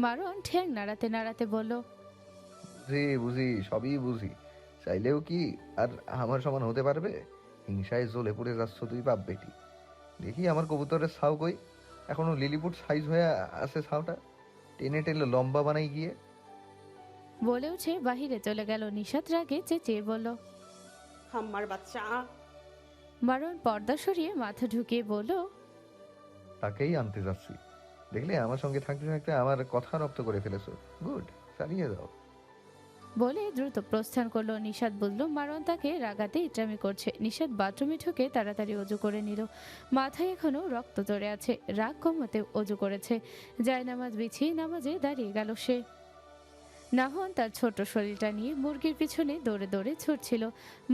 মারণ ঠ্যাং নাড়াতে নাড়াতে বলল, বুঝি বুঝি, সবই বুঝি। চাইলেও কি আর আমার সমান হতে পারবে? হিংসায় জ্বলে পড়ে যাচ্ছ তুই বাপ বেটি। দেখি আমার কবুতরের ছাউ কই? এখনো লিলিপুট সাইজ হয়ে আছে ছাউটা। টেনে টেনে লম্বা বানাই গিয়ে। বলে উঠে বাহিরে চলে গেল। নিশাত রাগে চেঁচিয়ে বলল। হাম্মার বাচ্চা। মারণ পর্দা সরিয়ে মাথা ঢুকিয়ে বলল, তাকেই আনতে যাচ্ছি। দেখলে আমার সঙ্গে থাকতে থাকতে আমার কথা রপ্ত করে ফেলেছো। গুড, চালিয়ে যাও। বলে দ্রুত প্রস্থান করলো। নিশাত বুঝলো মারণ তাকে রাগাতে ইচ্ছামি করছে। নিশাত বাথরুমে ঢুকে তাড়াতাড়ি অজু করে নিল। মাথায় এখনো রক্ত জড়ে আছে। রাগ কমাতে অজু করেছে। জায়নামাজ বিছিয়ে নামাজে দাঁড়িয়ে গেল সে। নাহন তার ছোট শরীরটা নিয়ে মুরগির পিছনে দৌড়ে দৌড়ে ছুটছিল।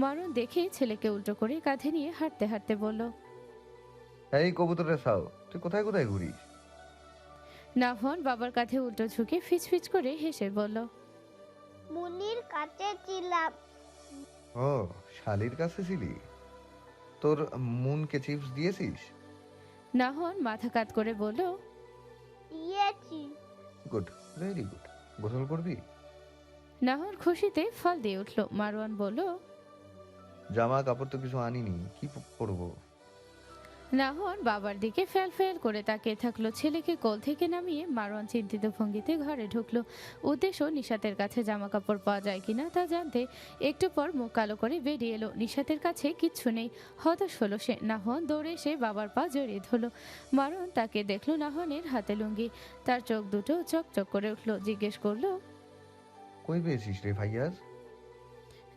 মারণ দেখে ছেলেকে উল্টো করে কাঁধে নিয়ে হাঁটতে হাঁটতে বলল। এই কবুতরের ছাউ, তুই কোথায় কোথায় ঘুরিস? নাহন বাবার কাঁধে উল্টো ঝুঁকে ফিচফিচ করে হেসে বলল। মুনির কাছে ছিলাম। ও, শালির কাছে ছিলি? তোর মুনকে চিপস দিয়েছিস? নাহন মাথা কাত করে বলল। দিয়েছি। Good, very good. গোসল করবি? নাহন খুশিতে ফল দিয়ে উঠল। মারওয়ান বলল। জামা কাপড় তো কিছু আনিনি, কি পরবো? নাহন বাবার দিকে ফেল ফেল করে তাকিয়ে থাকলো। ছেলেকে কোল থেকে নামিয়ে মারওয়ান চিন্তিত ভঙ্গিতে ঘরে ঢুকলো। উদ্দেশ্য নিশাতের কাছে জামা কাপড় পাওয়া যায় কিনা তা জানতে। একটু পর মুখ কালো করে বেরিয়ে এলো। নিশাতের কাছে কিচ্ছু নেই। হতাশ হলো সে। নাহন দৌড়ে এসে বাবার পা জড়িয়ে ধরলো। মারওয়ান তাকে দেখলো নাহনের হাতে লুঙ্গি। তার চোখ দুটো চকচক করে উঠলো। জিজ্ঞেস করলো। কই পেয়েছিস রে ভাইয়াজ?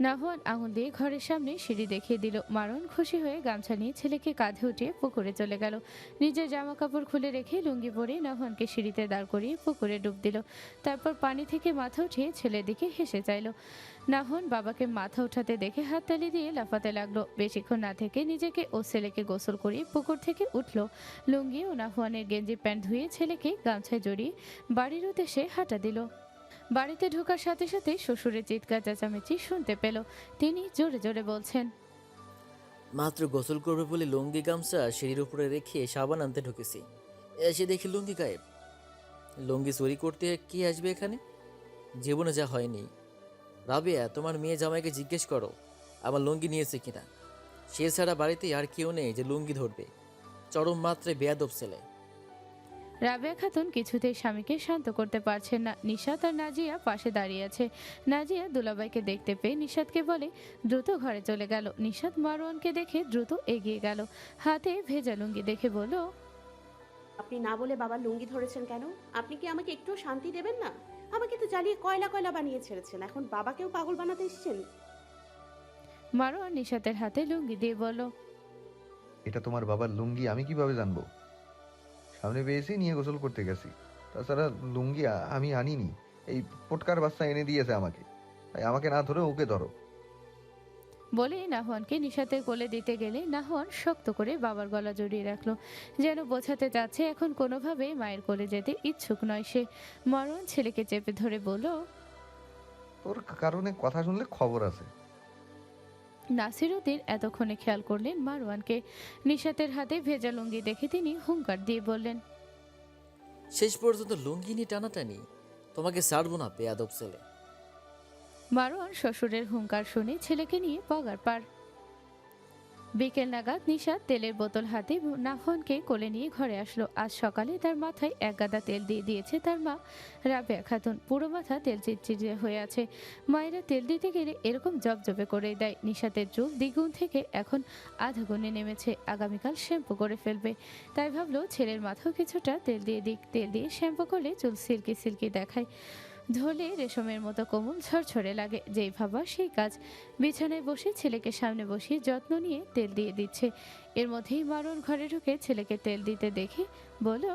নাহওয়ান আঙুল দিয়ে ঘরের সামনে সিঁড়ি দেখিয়ে দিল। মারণ খুশি হয়ে গামছা নিয়ে ছেলেকে কাঁধে উঠিয়ে পুকুরে চলে গেল। নিজের জামা কাপড় খুলে রেখে লুঙ্গি পরে নাহওয়ানকে সিঁড়িতে দাঁড় করিয়ে পুকুরে ডুব দিল। তারপর পানি থেকে মাথা উঠিয়ে ছেলের দিকে হেসে চাইল। নাহওয়ান বাবাকে মাথা উঠাতে দেখে হাততালি দিয়ে লাফাতে লাগলো। বেশিক্ষণ না থেকে নিজেকে ও ছেলেকে গোসল করিয়ে পুকুর থেকে উঠল। লুঙ্গি ও নাহওয়ানের গেঞ্জি প্যান্ট ধুয়ে ছেলেকে গামছায় জড়িয়ে বাড়ির উদ্দেশ্যে হাঁটা দিল। বাড়িতে ঢোকার সাথে সাথে শ্বশুরের চিৎকার চেঁচামেচি শুনতে পেল। তিনি জোরে জোরে বলছেন। মাত্র গোসল করবে বলে লুঙ্গি গামছা সিঁড়ির উপরে রেখে সাবান আনতে ঢুকেছি, এসে দেখি লুঙ্গি গায়েব। লুঙ্গি চুরি করতে কে আসবে এখানে? জীবনে যা হয়নি। রাবেয়া, তোমার মেয়ে জামাইকে জিজ্ঞেস করো আমার লুঙ্গি নিয়েছে কিনা। সে ছাড়া বাড়িতে আর কেউ নেই যে লুঙ্গি ধরবে। চরম মাত্রে বেয়াদব ছেলে। রাবেয়া খাতুন কিছুতেই স্বামীকে শান্ত করতে পারছেন না। নিশাত আর নাজিয়া পাশে দাঁড়িয়ে আছে। নাজিয়া দুলাভাইকে দেখতে পেয়ে নিশাতকে বলে দ্রুত ঘরে চলে গেল। নিশাত মারওয়ানকে দেখে দ্রুত এগিয়ে গেল। হাতে ভেজা লুঙ্গি দেখে বলল। আপনি না বলে বাবার লুঙ্গি ধরেছেন কেন? আপনি কি আমাকে একটু শান্তি দেবেন না? আমাকে তো জ্বালিয়ে কয়লা কয়লা বানিয়ে ছেড়েছেন, এখন বাবাকেও পাগল বানাতে এসেছেন। মারওয়ান নিশাতের হাতে লুঙ্গি দিয়ে বলল। এটা তোমার বাবার লুঙ্গি আমি কিভাবে জানবো? সামনে পেয়েছি, নিয়ে গোসল করতে গেছি। তাছাড়া লুঙ্গি আমি আনিনি। এই পোটকার বাচ্চা এনে দিয়েছে আমাকে। তাই আমাকে না ধরে ওকে ধরো। বলে নাহওয়ানকে নিশাতের কোলে দিতে গেলে নাহওয়ান শক্ত করে বাবার গলা জড়িয়ে রাখলো। যেন বোঝাতে চাচ্ছে এখন কোনোভাবে মায়ের কোলে যেতে ইচ্ছুক নয় সে। মারওয়ান ছেলেকে চেপে ধরে বলল। তোর কারণে কথা শুনলে খবর আছে। নাসিরউদ্দিন এতক্ষণে খেয়াল করলেন মারওয়ানকে। নিশাতের হাতে ভেজা লুঙ্গি দেখে তিনি হুঙ্কার দিয়ে বললেন। শেষ পর্যন্ত লুঙ্গি নিয়ে টানাটানি, তোমাকে ছাড়বো না বেয়াদব ছেলে। মারওয়ান শ্বশুরের হুঙ্কার শুনে ছেলেকে নিয়ে পগার পার। বিকেল নাগাদ নিশাত তেলের বোতল হাতে নাহওয়ানকে কোলে নিয়ে ঘরে আসলো। আজ সকালে তার মাথায় এক গাদা তেল দিয়ে দিয়েছে তার মা রাবেয়া খাতুন। পুরো মাথা তেল চিটচিটে হয়ে আছে। মায়েরা তেল দিতে গেলে এরকম জবজবে করে দেয়। নিশাতের চুল দ্বিগুণ থেকে এখন আধা গুণে নেমেছে। আগামীকাল শ্যাম্পু করে ফেলবে। তাই ভাবলো ছেলের মাথাও কিছুটা তেল দিয়ে দিক। তেল দিয়ে শ্যাম্পু করলে চুল সিল্কি সিল্কি দেখায়। ধরলে রেশমের মতো কোমল ঝরঝরে লাগে। যেই ভাবা সেই কাজ। বিছানায় বসে ছেলেকে সামনে বসিয়ে যত্ন নিয়ে তেল দিয়ে দিচ্ছে। এর মধ্যেই মারণ ঘরে ঢুকে ছেলেকে তেল দিতে দেখে বলো।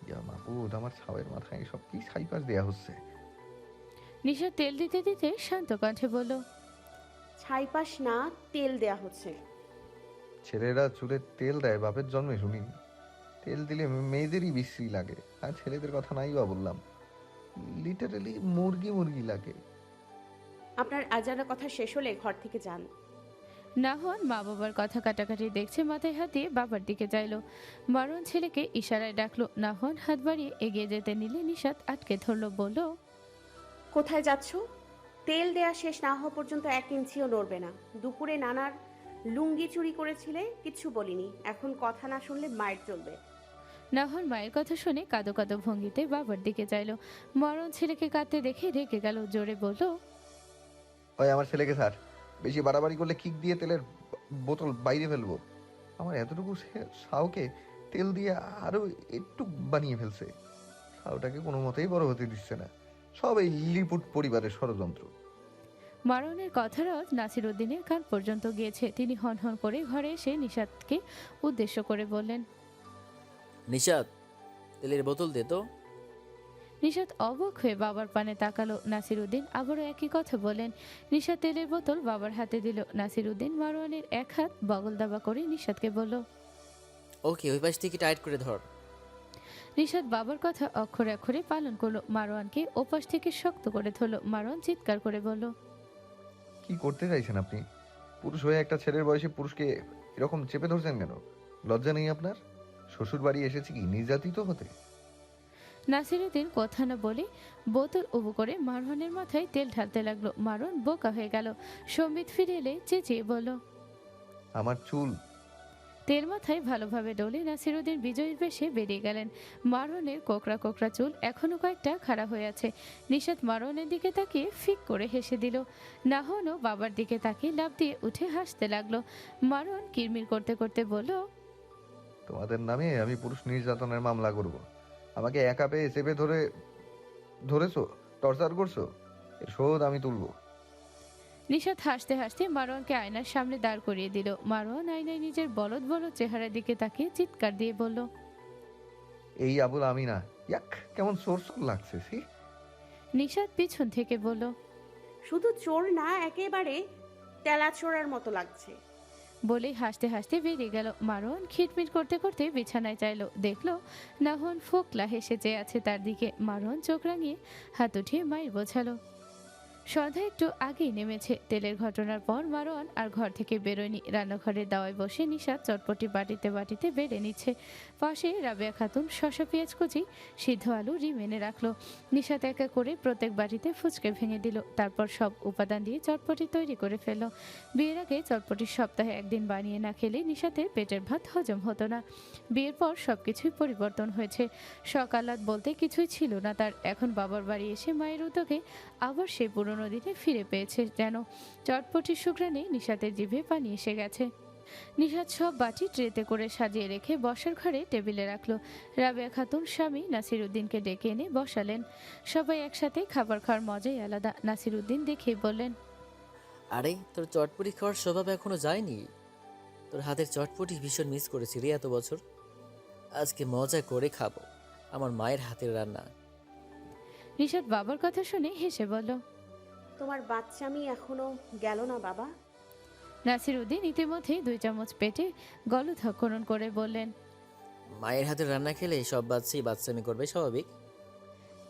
ইয়া মাবুদ, আমার ছাউয়ের মাথায় সব কি ছাইপাশ দেয়া হচ্ছে। নিশা তেল দিতে দিতে শান্ত কণ্ঠে বলল। ছাইপাশ না, তেল দেয়া হচ্ছে। ছেলেরা চুলে তেল দেয় বাপের জন্মে শুনিনি। তেল দিলে মেয়েদেরই বিশ্রী লাগে, আর ছেলেদের কথা নাই বা বললাম। লিটারালি মুরগি মুরগি লাগে। আপনার আজানের কথা শেষ হলে ঘর থেকে যান। নাহন মা বাবার কথা কাটাকাটি দেখছে, মাথায় হাত দিয়ে বাবার দিকে চাইলো। মারুয়ান ছেলেকে ইশারায় ডাকলো। নাহন হাত বাড়িয়ে এগিয়ে যেতে নিলে নিশাত আটকে ধরলো, বলল, কোথায় যাচ্ছ? তেল দেয়া শেষ না হওয়া পর্যন্ত 1 ইঞ্চিও নড়বে না। দুপুরে নানার লুঙ্গি চুরি করেছিলে, কিচ্ছু বলিনি। এখন কথা না শুনলে মায়ের চলবে। নাহন মায়ের কথা শুনে কাঁদো কাঁদো ভঙ্গিতে বাবার দিকে চাইলো। মারুয়ান ছেলেকে কাঁদতে দেখে রেগে গেল, জোরে বলল, ওই আমার ছেলেকে স্যার, বেশি বাড়াবাড়ি করলে কিক দিয়ে তেলের বোতল বাইরে ফেলবো। আমার এতটুকু সাউকে তেল দিয়ে আরো একটু বানিয়ে ফেলছে। সাউটাকে কোনো মতেই বড় হতে দিচ্ছে না। সব এই লিলিপুট পরিবারের ষড়যন্ত্র। মারুয়ানের কথার আওয়াজ নাসির উদ্দিনের কান পর্যন্ত গিয়েছে। তিনি হনহন করে ঘরে এসে নিশাতকে উদ্দেশ্য করে বললেন। নিশাত, তেলের বোতল দে তো। নিশাত অবাক হয়ে বাবার পানে তাকালো। নাসির উদ্দিন আবারও একই কথা বলেন। নিশাত তেলের বোতল বাবার হাতে দিল। নাসির উদ্দিন মারুয়ানের এক হাত বগল দাবা করে নিশাতকে বলল। ওকে, ওই পাশ থেকে টাইট করে ধর। নিশাত বাবার কথা অক্ষরে অক্ষরে পালন করলো। মারোয়ানকে ওপাশ থেকে শক্ত করে ধরলো। মারোয়ান চিৎকার করে বলল, কি করতে চাইছেন আপনি? পুরুষ হয়ে একটা ছেলের বয়সে পুরুষকে এরকম চেপে ধরছেন কেন? লজ্জা নেই আপনার? শ্বশুর বাড়ি এসেছি কি নির্যাতিত হতে? নাসিরুদ্দিন কথা না বলে বোতল উবু করে মারওয়ানের মাথায় তেল ঢালতে লাগলো। মারওয়ান বোকা হয়ে গেল। সম্বিত ফিরে এলে চেঁচিয়ে বলল, আমার চুল। তেল মাথায় ভালোভাবে ডলে নাসিরুদ্দিন বিজয়ীর বেশে বেরিয়ে গেলেন। মারওয়ানের কোকড়া কোকড়া চুল এখনো কয়েকটা খাড়া হয়ে আছে। নিশাত মারওয়ানের দিকে তাকিয়ে ফিক করে হেসে দিল। নাহনও বাবার দিকে তাকিয়ে লাফ দিয়ে উঠে হাসতে লাগলো। মারওয়ান কিরমির করতে করতে বলল, তোমাদের নামে আমি পুরুষ নির্যাতনের মামলা করব। আমাকে একা পেয়ে চেপে ধরেছো, টর্চার করছো, এর শোধ আমি তুলবো। নিশাত হাসতে হাসতে মারওয়ানকে আয়নার সামনে দাঁড় করিয়ে দিল। মারওয়ান আয়নায় নিজের বলদ বলদ চেহারার দিকে তাকিয়ে চিৎকার দিয়ে বলল, এই আবুল আমি না। ইয়াক, কেমন সোর সোর লাগছে। নিশাত পিছন থেকে বলল, শুধু চোর না, একেবারে তেলাচোরার মতো লাগছে। বলেই হাসতে হাসতে বেরিয়ে গেল। মারওয়ান খিটমিট করতে করতে বিছানায় চাইলো। দেখলো নাহন ফোকলা হেসে চেয়ে আছে তার দিকে। মারওয়ান চোখ রাঙিয়ে হাত উঠিয়ে মায়ের বোঝালো। সন্ধ্যা একটু আগেই নেমেছে। তেলের ঘটনার পর মারওয়ান আর ঘর থেকে বেরোয়নি। রান্নাঘরের দাওয়ায় বসে নিশাত চটপটি বাটিতে বাটিতে বেড়ে নিচ্ছে। পাশে রাবেয়া খাতুন শসা পেঁয়াজ কুচি সিদ্ধ আলু রিম এনে রাখলো। নিশাত একা করে প্রত্যেক বাটিতে ফুচকে ভেঙে দিল। তারপর সব উপাদান দিয়ে চটপটি তৈরি করে ফেলল। বিয়ের আগে চটপটি সপ্তাহে একদিন বানিয়ে না খেলে নিশাতের পেটের ভাত হজম হতো না। বিয়ের পর সবকিছুই পরিবর্তন হয়েছে। সকালাত বলতে কিছুই ছিল না তার। এখন বাবার বাড়ি এসে মায়ের উদ্যোগে আবার সেই পুরনো দিনে ফিরে পেয়েছে যেন। চটপটির সুঘ্রাণে নিশাতের জিভে পানি এসে গেছে। নিশাত সব বাটি ট্রেতে করে সাজিয়ে রেখে বসার ঘরে টেবিলে রাখলো। রাবেয়া খাতুন স্বামী নাসিরুদ্দিনকে ডেকে এনে বসালেন। সবাই একসাথে খাবার খাওয়ার মজাই আলাদা। নাসিরুদ্দিন দেখেই বললেন, আরে, তোর চটপটি খাওয়ার স্বভাব এখনো যায়নি? তোর হাতের চটপটি ভীষণ মিস করেছি রে এত বছর। আজকে মজা করে খাবো আমার মায়ের হাতের রান্না। নিশাত বাবার কথা শুনে হেসে বলল। তোমার বাচ্চামি এখনো গেল না বাবা? নাসিরুদ্দিন ইতিমধ্যেই 2 চামচ পেটে গলধঃকরণ করে বললেন। মায়ের হাতের রান্না খেলে সব বাচ্চাই বাচ্চামি করবে, স্বাভাবিক।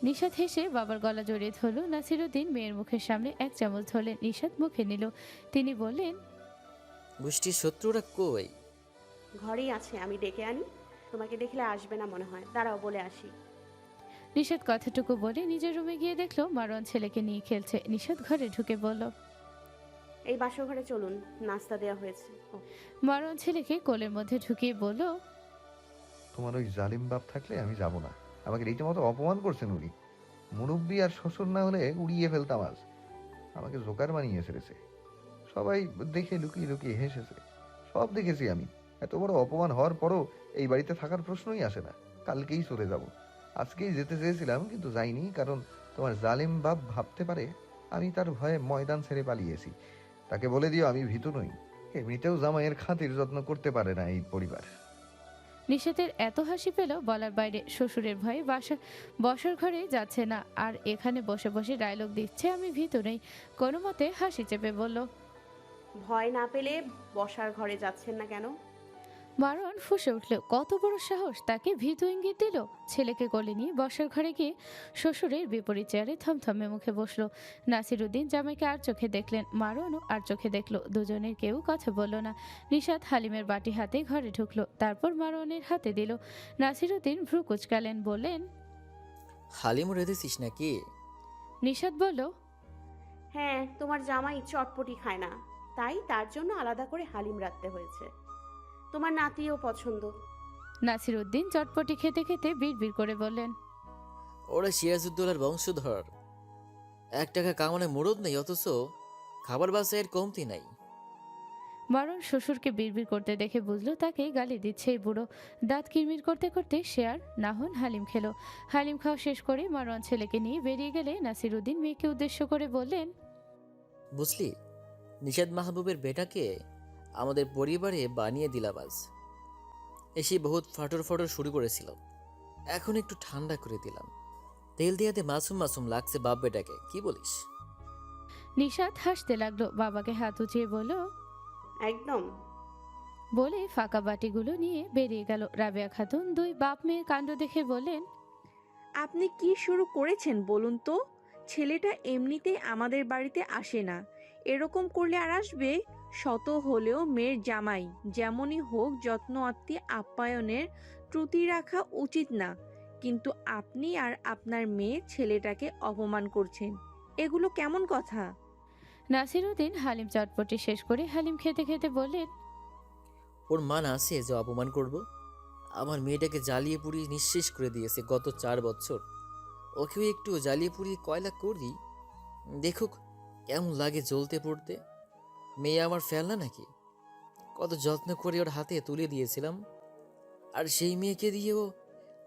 নিশাত হেসে বাবার গলা জড়িয়ে ধরল। নাসিরুদ্দিন মেয়ের মুখের সামনে 1 চামচ ধরলেন। নিশাত মুখে নিল। তিনি বললেন, গোষ্ঠীর শত্রুরা কই? ঘরেই আছে, আমি ডেকে আনি। তোমাকে দেখলে আসবে না মনে হয়, দাঁড়াও বলে আসি। নিশাত কথাটুকু বলে নিজের রুমে গিয়ে দেখলো মারওয়ান ছেলেকে নিয়ে খেলছে। নিশাত ঘরে ঢুকে বলল, এই বাসর ঘরে চলুন, নাস্তা দেওয়া হয়েছে। ও, মারওয়ান ছেলেকে কোলের মধ্যে ঢুকিয়ে বলল, তোমার ওই জালিম বাপ থাকলে আমি যাব না। আমাকে রীতিমতো অপমান করছেন উনি। মুরব্বী আর শ্বশুর না হলে উড়িয়ে ফেলতাম আজ। আমাকে জোকার বানিয়ে ছেড়েছে। সবাই দেখে লুকিয়ে লুকিয়ে হেসেছে। সব দেখেছি আমি। এত বড় অপমান হওয়ার পরও এই বাড়িতে থাকার প্রশ্নই আসে না। কালকেই চলে যাব। আজকেই যেতে চেয়েছিলাম কিন্তু যাইনি, কারণ তোমার জালিম বাপ ভাবতে পারে আমি তার ভয়ে ময়দান ছেড়ে পালিয়েছি। তাকে বলে দিও আমি ভীতু নই। এমনিতেও জামাইয়ের খাতির যত্ন করতে পারে না এই পরিবার। নিশাতের এত হাসি পেল বলার বাইরে। শ্বশুরের ভয়ে বসার ঘরে যাচ্ছে না, আর এখানে বসে বসে ডায়লগ দিচ্ছে আমি ভীতু নেই। কোনো মতে হাসি চেপে বলল, ভয় না পেলে বসার ঘরে যাচ্ছেন না কেন? মারওয়ান ফুঁসে উঠল, কত বড় সাহস, তাকে ভীতু ইঙ্গিত দিল। ছেলেকে কোলে নিয়ে বসার ঘরে গিয়ে শ্বশুরের বিপরীত চেয়ারে থমথমে মুখে বসলো। নাসিরুদ্দিন জামাইকে আর চোখে দেখলেন, মারওয়ানও আর চোখে দেখলো। দুজনের কেউ কথা বলল না। নিশাত হালিমের বাটি হাতে ঘরে ঢুকলো, তারপর মারওয়ানের হাতে দিল। নাসিরুদ্দিন ভ্রু কুচকালেন, বললেন, হালিমও রেঁধেছিস নাকি? নিশাত বলল, হ্যাঁ, তোমার জামাই চটপটি খায় না, তাই তার জন্য আলাদা করে হালিম রাখতে হয়েছে। তোমার নাতিও পছন্দ। নাসিরুদ্দিন চটপটি খেতে খেতে বিড়বিড় করে বললেন, ওরা সিরাজউদ্দৌলার বংশধর, 1 টাকা কামানে মুরদ নেই, অথচ খাবার বাসায় এর কমতি নাই। মারণ শ্বশুরকে বিড়বিড় করতে দেখে বুঝলো তাকে গালি দিচ্ছে এই বুড়ো। দাঁত কিরমির করতে করতে সে আর না হন হালিম খেলো। হালিম খাওয়া শেষ করে মারওয়ান ছেলেকে নিয়ে বেরিয়ে গেলে নাসিরুদ্দিন মেয়েকে উদ্দেশ্য করে বললেন, বুঝলি, নিশাদ মাহবুবের বেটাকে আমাদের পরিবারে বানিয়ে দিলাম আজ। এসে বহুত ফাটর ফাটর শুরু করেছিল, এখন একটু ঠান্ডা করে দিলাম। তেল দিয়াতে মাসুম মাসুম লাগছে বাপ বেটাকে, কি বলিস? নিশাত হাসতে লাগলো, বাবাকে হাত উঁচিয়ে বলল, একদম। বলে ফাঁকা বাটিগুলো নিয়ে বেরিয়ে গেল। রাবেয়া খাতুন দুই বাপ মেয়ের কাণ্ড দেখে বললেন, আপনি কি শুরু করেছেন বলুন তো? ছেলেটা এমনিতেই আমাদের বাড়িতে আসে না, এরকম করলে আর আসবে? শত হলেও মেয়ের জামাই, যেমনই হোক যত্ন আত্মীয় আপ্যায়নের ত্রুটি রাখা উচিত না, কিন্তু আপনি আর আপনার মেয়ে ছেলেটাকে অপমান করছেন, এগুলো কেমন কথা? নাসিরুদ্দিন হালিম চটপটি শেষ করে হালিম খেতে খেতে বললেন, ওর মান আছে যে অপমান করব? আমার মেয়েটাকে জ্বালিয়ে পুড়িয়ে নিঃশেষ করে দিয়েছে গত 4 বছর। ওকেও একটু জ্বালিয়ে পুড়িয়ে কয়লা করি, দেখুক কেমন লাগে জ্বলতে পড়তে। মেয়ে আমার ফেলনা নাকি? কত যত্ন করে ওর হাতে তুলে দিয়েছিলাম, আর সেই মেয়েকে দিয়েও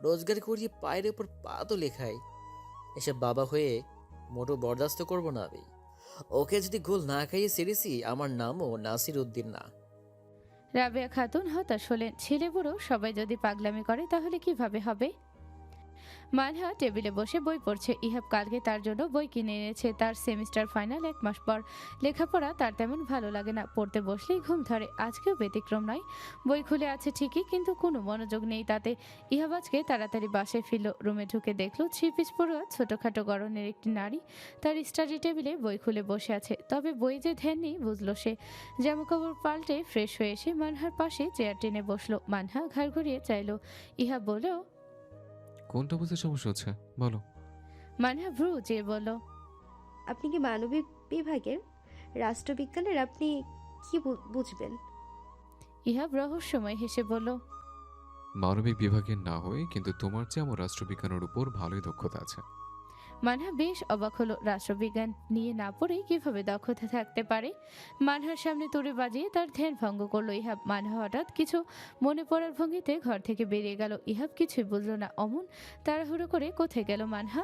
রোজগার করিয়ে পায়ের ওপর পা তো লেখায়। এসব বাবা হয়ে মোটো বরদাস্ত করবো না আমি। ওকে যদি গোল না খাইয়ে সেরেছি, আমার নামও নাসির উদ্দিন না। রাবেয়া খাতুন হতাশ হলেন, ছেলে বুড়ো সবাই যদি পাগলামি করে তাহলে কিভাবে হবে। মানহা টেবিলে বসে বই পড়ছে। ইহাব কালকে তার জন্য বই কিনে এনেছে। তার সেমিস্টার ফাইনাল 1 মাস পর। লেখাপড়া তার তেমন ভালো লাগে না, পড়তে বসলেই ঘুম ধরে। আজকেও ব্যতিক্রম নয়। বই খুলে আছে ঠিকই, কিন্তু কোনো মনোযোগ নেই তাতে। ইহাব আজকে তাড়াতাড়ি বাসায় ফিরল। রুমে ঢুকে দেখলো 3 পিস পড়ুয়া ছোটখাটো গড়নের একটি নারী তার স্টাডি টেবিলে বই খুলে বসে আছে। তবে বই যে ধ্যান নেই বুঝলো সে। জামাকাপড় পাল্টে ফ্রেশ হয়ে এসে মানহার পাশে চেয়ার টেনে বসলো। মানহা ঘাড় ঘুরিয়ে চাইলো। ইহাব বলল, কোনটা বুঝতে সমস্যা হচ্ছে বলো? মানহা ভ্রু চেয়ে বলল, আপনি কি মানবিক বিভাগের? রাষ্ট্রবিজ্ঞানের আপনি কি বুঝবেন? ইহাব রহস্যময় হেসে বলল, মানবিক বিভাগের না হয়ে কিন্তু তোমার চেয়ে আমার রাষ্ট্রবিজ্ঞানের উপর ভালোই দক্ষতা আছে। মানহা বেশ অবাক হলো। রাষ্ট্রবিজ্ঞান নিয়ে না পড়ে কিভাবে দক্ষতা থাকতে পারে? মানহার সামনে তুড়ি বাজিয়ে তার ধ্যান ভঙ্গ করলো ইহাব। মানহা হঠাৎ কিছু মনে পড়ার ভঙ্গিতে ঘর থেকে বেরিয়ে গেল। ইহাব কিছুই বুঝলো না। অমন তাড়াহুড়ো করে কোথায় গেল মানহা?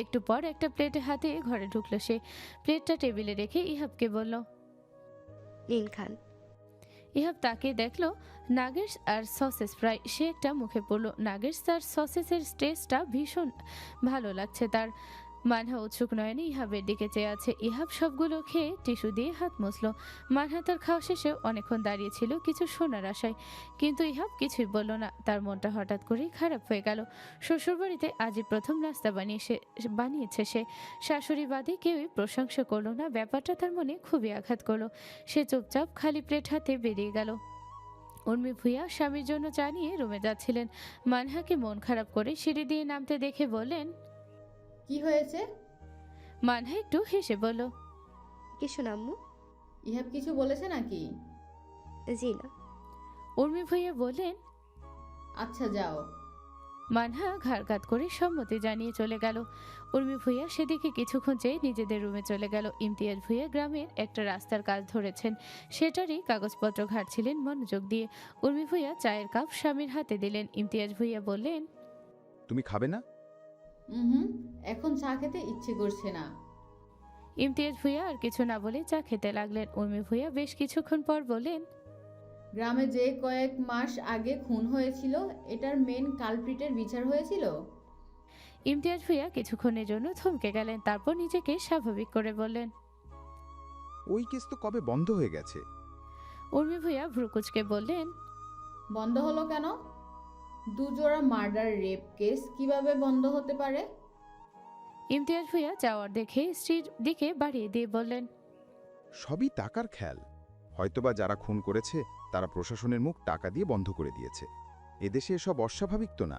একটু পর একটা প্লেটে হাতে ঘরে ঢুকলো সে। প্লেটটা টেবিলে রেখে ইহাবকে বলল, নিন খান। ইহাব তাকে দেখলো নাগেটস আর সসেস ফ্রাই। সে একটা মুখে পড়লো। নাগেটস আর সসেসের টেস্টটা ভীষণ ভালো লাগছে তার। মানহা উৎসুক নয়নে ইহাবের দিকে চেয়ে আছে। ইহাব সবগুলো খেয়ে টিস্যু দিয়ে হাত মুছলো। মানহা তার খাওয়া শেষে অনেকক্ষণ দাঁড়িয়েছিল কিছু শোনার আশায়, কিন্তু ইহাব কিছুই বলল না। তার মনটা হঠাৎ করেই খারাপ হয়ে গেল। শ্বশুরবাড়িতে আজই প্রথম নাস্তা বানিয়েছে সে। শাশুড়ি বাদে কেউই প্রশংসা করলো না। ব্যাপারটা তার মনে খুবই আঘাত করলো। সে চুপচাপ খালি প্লেট হাতে বেরিয়ে গেল। উর্মি ভূঁইয়া স্বামীর জন্য চা নিয়ে রুমে যাচ্ছিলেন। মানহাকে মন খারাপ করে সিঁড়ি দিয়ে নামতে দেখে বললেন, কি হয়েছে? মানহা একটু হেসে বলল, কিছু না আম্মু। ইহাব কিছু বলেছে নাকি? জি না। উর্মি ভূঁইয়া বললেন, আচ্ছা যাও। মানহা ঘাড় কাত করে সম্মতি জানিয়ে চলে গেল। উর্মি ভূঁইয়া সেদিকে কিছুক্ষণ চেয়ে নিজেদের রুমে চলে গেল। ইমতিয়াজ ভূঁইয়া গ্রামের একটা রাস্তার কাজ ধরেছেন, সেটারই কাগজপত্র ঘাটছিলেন মনোযোগ দিয়ে। উর্মি ভূঁইয়া চায়ের কাপ স্বামীর হাতে দিলেন। ইমতিয়াজ ভূঁইয়া বললেন, তুমি খাবে না? হুম, এখন চা খেতে ইচ্ছে করছে না। ইমতিয়াজ ভূঁইয়া আর কিছু না বলে চা খেতে লাগলেন। উর্মি ভূঁইয়া বেশ কিছুক্ষণ পর বললেন, গ্রামে যে কয়েক মাস আগে খুন হয়েছিল, এটার মেন কালপ্রিটের বিচার হয়েছিল? ইমতিয়াজ ভূঁইয়া কিছুক্ষণের জন্য থমকে গেলেন, তারপর নিজেকে স্বাভাবিক করে বললেন, ওই কেস তো কবে বন্ধ হয়ে গেছে। উর্মি ভূঁইয়া ভ্রুকুচকে বললেন, বন্ধ হলো কেন? দুজোড়া মার্ডার রেপ কেস কিভাবে বন্ধ হতে পারে? ইমতিয়াজ ভুঁইয়া যাওয়ার দেখে স্ত্রীর দিকে বাড়িয়ে দিয়ে বললেন, সবই টাকার খেয়াল। হয়তোবা যারা খুন করেছে তারা প্রশাসনের মুখ টাকা দিয়ে বন্ধ করে দিয়েছে। এদেশে এসব অস্বাভাবিক তো না।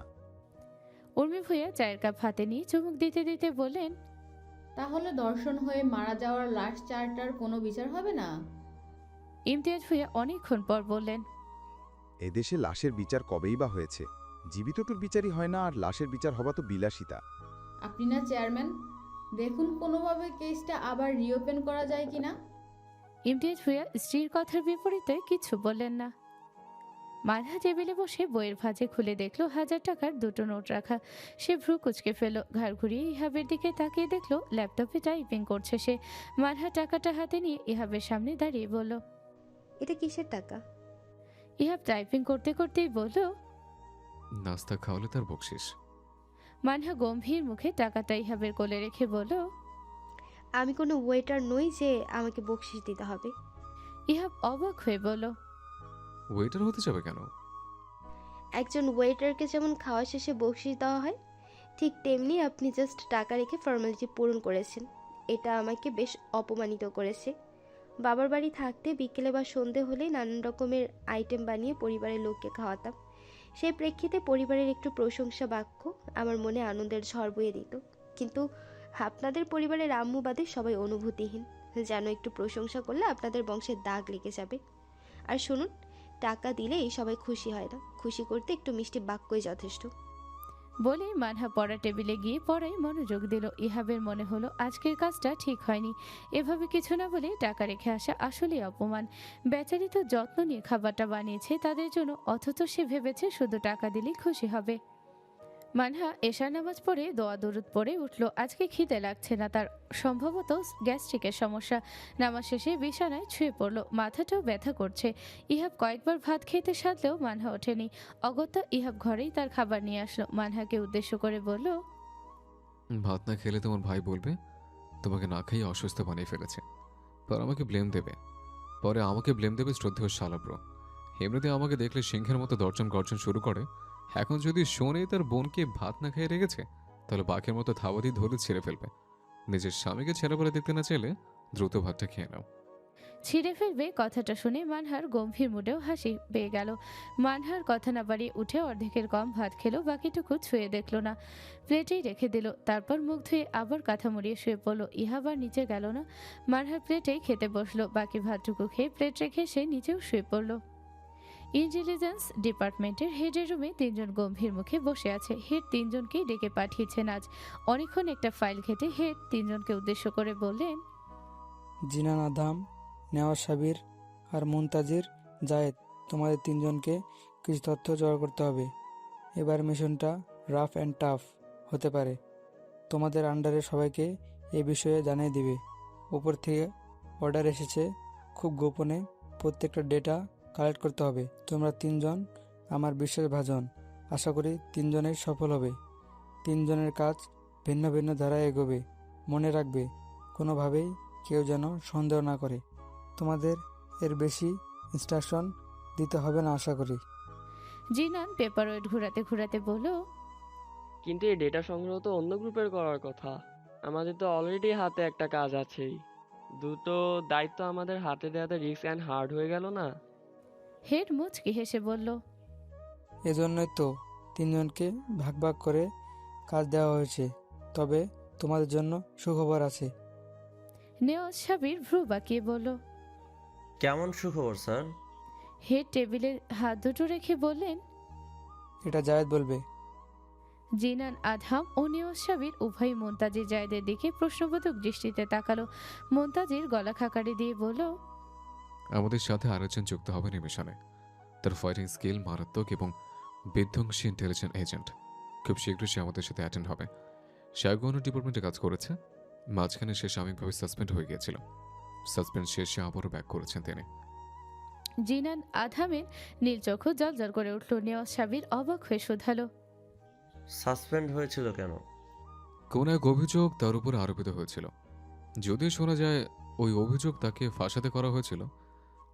উর্মি ভুঁইয়া চায়ের কাপ হাতে নিয়ে চুমুক দিতে দিতে বললেন, তাহলে দর্শন হয়ে মারা যাওয়ার লাশ চারটার কোনো বিচার হবে না? ইমতিয়াজ ভুঁইয়া অনেকক্ষণ পর বললেন, এদেশে লাশের বিচার কবেই বা হয়েছে। জীবিতটুর বিচারই হয় না, আর লাশের বিচার হবা তো বিলাসিতা। আপনি না চেয়ারম্যান, দেখুন কোনোভাবে কেসটা আবার রিওপেন করা যায় কিনা। ইমতিয়াজ ভুঁইয়া স্ত্রীর কথার বিপরীতে কিছু বললেন না। মানহা টেবিলে বসে বইয়ের ভাঁজে খুলে দেখলো 1000 টাকার 2টো নোট রাখা। সে ভ্রু কুচকে ফেলল, ঘাড় ঘুরিয়ে ইহাবের দিকে তাকিয়ে দেখলো ল্যাপটপে টাইপিং করছে সে। মানহা টাকাটা হাতে নিয়ে ইহাবের সামনে দাঁড়িয়ে বলল, এটা কিসের টাকা? ইহাব টাইপিং করতে করতেই বলল, নাস্তা খাওয়ালে তার বকশিস। মানহা গম্ভীর মুখে টাকাটা ইহাবের কোলে রেখে বলল, আমি কোনো ওয়েটার নই যে আমাকে বকশিশ দিতে হবে। ইহাব অবাক হয়ে বলল, ওয়েটার হতে যাবে কেন? একজন ওয়েটারকে যেমন খাওয়া শেষে বকশিশ দেওয়া হয়, ঠিক তেমনি আপনি জাস্ট টাকা রেখে ফর্মালিটি পূরণ করেছেন। এটা আমাকে বেশ অপমানিত করেছে। বাবার বাড়ি থাকতে বিকেলে বা সন্ধে হলে নানান রকমের আইটেম বানিয়ে পরিবারের লোককে খাওয়াতাম। সেই প্রেক্ষিতে পরিবারের একটু প্রশংসা বাক্য আমার মনে আনন্দের ঝড় বয়ে দিত। কিন্তু আপনাদের পরিবারের আম্মু বাদে সবাই অনুভূতিহীন, যেন একটু প্রশংসা করলে আপনাদের বংশের দাগ লেগে যাবে। আর শুনুন, টাকা দিলেই সবাই খুশি হয় না, খুশি করতে একটু মিষ্টি বাক্যই যথেষ্ট। বলে মানহা পড়া টেবিলে গিয়ে পড়ায় মনোযোগ দিল। ইহাবের মনে হলো আজকের কাজটা ঠিক হয়নি। এভাবে কিছু না বলে টাকা রেখে আসা আসলেই অপমান। বেচারি তো যত্ন নিয়ে খাবারটা বানিয়েছে তাদের জন্য, অথচ সে ভেবেছে শুধু টাকা দিলেই খুশি হবে। মানহা এশার নামাজ পড়ে দোয়া দরুদ পড়ে উঠল। আজকে খিদে লাগছে না তার, সম্ভবত গ্যাস্ট্রিকের সমস্যা। নামাজ শেষে বিছানায় শুয়ে পড়ল, মাথাটাও ব্যথা করছে। ইহাব কয়েকবার ভাত খেতে সাধলেও মানহা ওঠেনি। অগত্যা ইহাব ঘরেই তার খাবার নিয়ে আসলো। মানহাকে উদ্দেশ্য করে বলল, ভাত না খেলে তোমার ভাই বলবে তোমাকে না খাইয়ে অসুস্থ বানিয়ে ফেলেছে, পর আমাকে ব্লেম দেবে। পরে আমাকে ব্লেম দেবে শ্রদ্ধেয় শালাব্র। এমনিতে আমাকে দেখলে সিংহের মতো দর্জন গর্জন শুরু করে। এখন যদি শোনে তার বোনকে ভাত না খেয়ে রেখেছে, তাহলে বাঘের মতো থাবাদি ধরে ছেড়ে ফেলবে। নিজের স্বামীকে ছেড়ে বলে দেখতে না চাইলে দ্রুত ভাতটা খেয়ে নাও। ছিঁড়ে ফেলবে কথাটা শুনে মানহার গম্ভীর মুডেও হাসি পেয়ে গেল। মানহার কথা না বাড়িয়ে উঠে অর্ধেকের কম ভাত খেলো, বাকিটুকু ছুঁয়ে দেখলো না, প্লেটেই রেখে দিল। তারপর মুখ ধুয়ে আবার কাঁথা মুড়িয়ে শুয়ে পড়লো। ইহাব আর নিচে গেল না, মানহার প্লেটেই খেতে বসলো। বাকি ভাতটুকু খেয়ে প্লেট রেখে সে নিচেও শুয়ে পড়লো। ইন্টেলিজেন্স ডিপার্টমেন্টের হেডের রুমে 3 জন গম্ভীর মুখে বসে আছে। হেড 3 জনকেই ডেকে পাঠিয়েছেন আজ। অনেকক্ষণ একটা ফাইল ঘেটে হেড 3 জনকে উদ্দেশ্য করে বললেন, জিনান আধাম, নেওয়াজ সাবির আর মুনতাজির জায়েদ, তোমাদের 3 জনকে কিছু তথ্য জোগাড় করতে হবে। এবার মিশনটা রাফ অ্যান্ড টাফ হতে পারে। তোমাদের আন্ডারে সবাইকে এ বিষয়ে জানিয়ে দিবে। উপর থেকে অর্ডার এসেছে, খুব গোপনে প্রত্যেকটা ডেটা কালেক্ট করতে হবে। তোমরা 3 জন আমার বিশ্বাসভাজন। আশা করি 3 জনেই সফল হবে। 3 জনের কাজ ভিন্ন ভিন্ন ধারায় এগোবে। মনে রাখবে, কোনোভাবেই কেউ যেন সন্দেহ না করে। তোমাদের এর বেশি ইনস্ট্রাকশন দিতে হবে না আশা করি। জিনান পেপার ওয়েট ঘুরাতে ঘুরাতে বলল, কিন্তু এই ডেটা সংগ্রহ তো অন্য গ্রুপের করার কথা। আমাদের তো অলরেডি হাতে একটা কাজ আছেই। দুটো দায়িত্ব আমাদের হাতে দেওয়াতে রিস্ক অ্যান্ড হার্ড হয়ে গেল না? হেড মুচকি হেসে বলল, এজন্যই তো 3 জনকে ভাগ ভাগ করে কাজ দেওয়া হয়েছে। তবে তোমাদের জন্য সুখবর আছে। নেওয়াজ সাবির ভ্রু বাঁকিয়ে বলল, কেমন সুখবর স্যার? হেড টেবিলে হাত দুটো রেখে বললেন, এটা জায়েদ বলবে। জিনান আধাম ও নেওয়াজ সাবির উভয় মুনতাজির জায়েদের দিকে প্রশ্নবোধক দৃষ্টিতে তাকালো। মুনতাজির গলা খাকারি দিয়ে বলল, আমাদের সাথে আরেকজন যুক্ত হবেন এই মিশনে। তার ফাইটিং স্কিল মারাত্মক এবং বিধ্বংসী ইন্টেলিজেন্ট এজেন্ট। খুব শীঘ্রই সে আমাদের সাথে অ্যাটেন্ড হবে। সে আগে অন্য ডিপার্টমেন্টে কাজ করেছে, মাঝখানে সে সাময়িকভাবে সাসপেন্ড হয়ে গিয়েছিল। সাসপেন্ড শেষে আবারও ব্যাক করেছেন তিনি। জিনান আধামের নীল চক্ষু জলজল করে উঠল। নেওয়াজ সাবির অবাক হয়ে শুধালো, সাসপেন্ড হয়েছিল কেন? কোন এক অভিযোগ তার উপর আরোপিত হয়েছিল। যদিও শোনা যায় ওই অভিযোগ তাকে ফাঁসাতে করা হয়েছিল,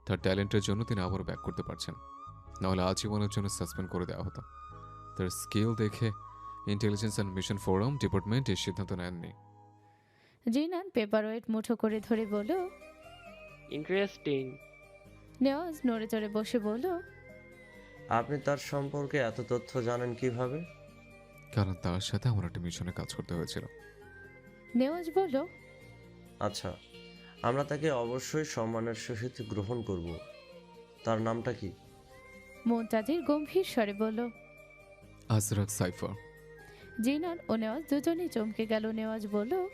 তার ট্যালেন্টের জন্য তিনি আবারও ব্যাক করতে পারছেন। নাহলে আজীবনের জন্য সাসপেন্ড করে দেওয়া হতো। তার স্কিল দেখে intelligence and mission forum department এই সিদ্ধান্ত নেননি। জিনান পেপার ওয়েট মুঠো করে ধরে বলল। ইন্টারেস্টিং। নেওয়াজ নড়ে চড়ে বসে বলল। আপনি তার সম্পর্কে এত তথ্য জানেন কিভাবে? কারণ তার সাথে আমার একটা মিশনে কাজ করতে হয়েছিল। নেওয়াজ বলল। আচ্ছা, আমরা তাকে অবশ্যই সম্মানের সহিত গ্রহণ করব। তার নামটা কি? মুনতাজির গম্ভীর স্বরে বলল। আজরাক সাইফার। জিনান ও নেওয়াজ দুজনেই চমকে গেল। নেওয়াজ বলল।